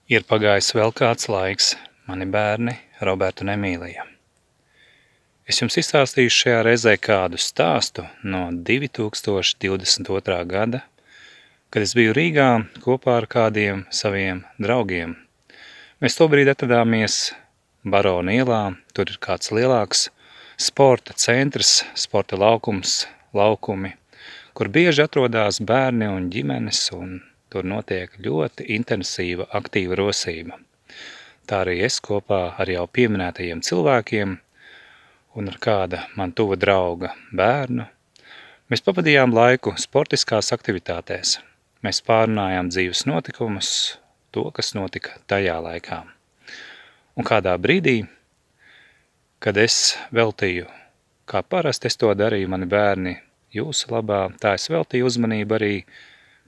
Ir pagājis vēl kāds laiks, mani bērni, Roberta un Emīlija. Es jums izstāstīšu šajā reizē kādu stāstu no 2022. gada, kad es biju Rīgā kopā ar kādiem saviem draugiem. Mēs tobrīd atradāmies Barona ielā, tur ir kāds lielāks sporta centrs, sporta laukumi, kur bieži atrodās bērni un ģimenes, un tur notiek ļoti intensīva, aktīva rosība. Tā arī es kopā ar jau pieminētajiem cilvēkiem un ar kāda man tuva drauga bērnu. Mēs pavadījām laiku sportiskās aktivitātēs. Mēs pārunājām dzīves notikumus, to, kas notika tajā laikā. Un kādā brīdī, kad es veltīju, kā parasti es to darīju, mani bērni jūsu labā, tā es veltīju uzmanību arī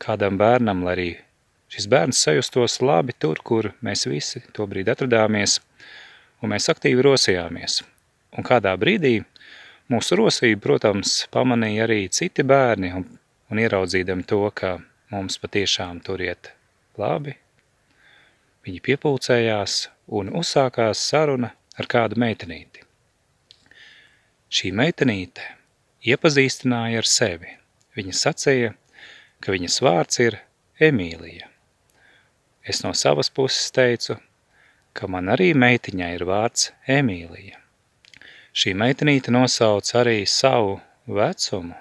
kādam bērnam, lai arī šis bērns sajustos labi tur, kur mēs visi tobrīd atradāmies, un mēs aktīvi rosījāmies. Un kādā brīdī mūsu rosību, protams, pamanīja arī citi bērni, un ieraudzīdami to, ka mums patiešām tur iet labi, viņi piepulcējās un uzsākās saruna ar kādu meitenīti. Šī meitenīte iepazīstināja ar sevi. Viņa sacīja, ka viņas vārds ir Emīlija. Es no savas puses teicu, ka man arī meitiņai ir vārds Emīlija. Šī meitenīte nosauc arī savu vecumu,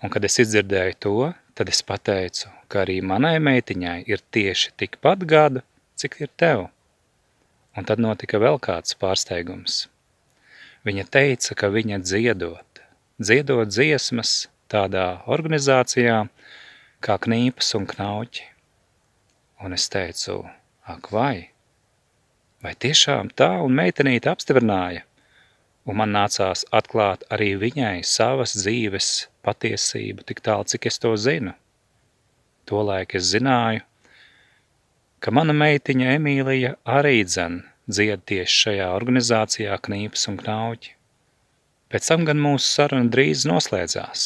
un kad es izdzirdēju to, tad es pateicu, ka arī manai meitiņai ir tieši tikpat gadu, cik ir tev. Un tad notika vēl kāds pārsteigums. Viņa teica, ka viņa dziedot dziesmas tādā organizācijā kā Knīpas un Knauķi. Un es teicu, ak vai tiešām tā, un meitenīte apstiprināja. Un man nācās atklāt arī viņai savas dzīves patiesību tik tālu, cik es to zinu. Tolaik es zināju, ka mana meitiņa Emīlija arī dzied tieši šajā organizācijā Knīpas un Knauķi. Pēc tam gan mūsu saruna drīz noslēdzās.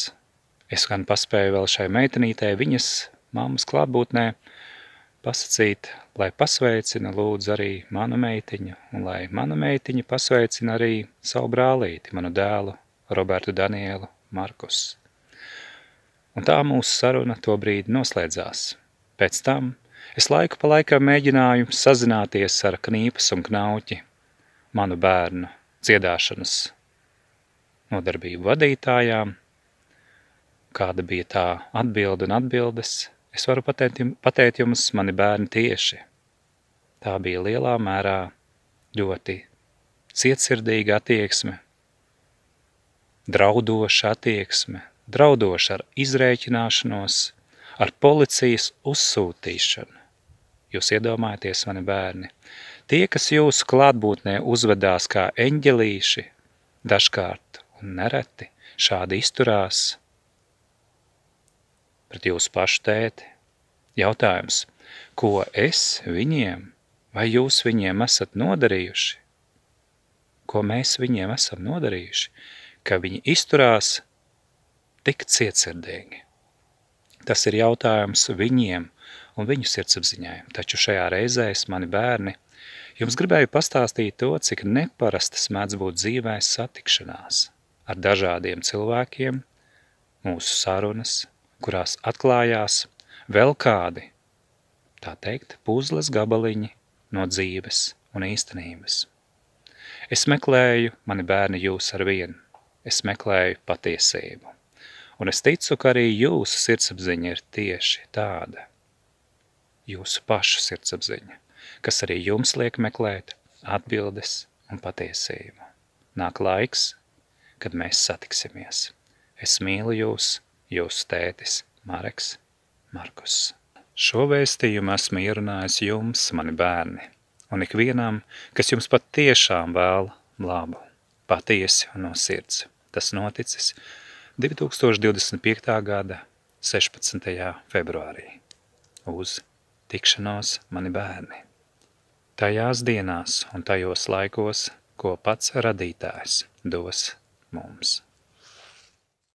Es gan paspēju vēl šai meitenītei viņas mammas klātbūtnē pasacīt, lai pasveicina lūdzu arī manu meitiņu, un lai mana meitiņa pasveicina arī savu brālīti, manu dēlu, Robertu Danielu Markus. Un tā mūsu saruna tobrīd noslēdzās. Pēc tam es laiku pa laikam mēģināju sazināties ar Knīpas un Knauķi, manu bērnu dziedāšanas nodarbību vadītājām. Kāda bija tā atbilde un atbildes, es varu pateikt jums, mani bērni tieši. Tā bija lielā mērā ļoti cietsirdīga attieksme, draudoša attieksme, draudoša ar izrēķināšanos, ar policijas uzsūtīšanu. Jūs iedomājaties, mani bērni, tie, kas jūsu klātbūtnē uzvedās kā eņģelīši, dažkārt un nereti šādi izturās pret jūsu pašu tēti. Jautājums, ko es viņiem vai jūs viņiem esat nodarījuši? Ko mēs viņiem esam nodarījuši, ka viņi izturās tik cietsirdīgi? Tas ir jautājums viņiem un viņu sirdsapziņai, taču šajā reizē mani bērni jums gribēju pastāstīt to, cik neparastas mēdz būt dzīvē satikšanās ar dažādiem cilvēkiem, mūsu sarunas, kurās atklājās vēl kādi, tā teikt, puzles gabaliņi no dzīves un īstenības. Es meklēju, mani bērni, jūs ar vienu. Es meklēju patiesību. Un es ticu, ka arī jūsu sirdsapziņa ir tieši tāda. Jūsu pašu sirdsapziņa, kas arī jums liek meklēt atbildes un patiesību. Nāk laiks, kad mēs satiksimies. Es mīlu jūs, jūsu tētis Mareks Markus. Šo vēstījumu esmu ierunājis jums, mani bērni, un ikvienam, kas jums pat tiešām vēl labu, patiesi un no sirds. Tas noticis 2025. gada 16. februārī. Uz tikšanos, mani bērni. Tajās dienās un tajos laikos, ko pats radītājs dos mums.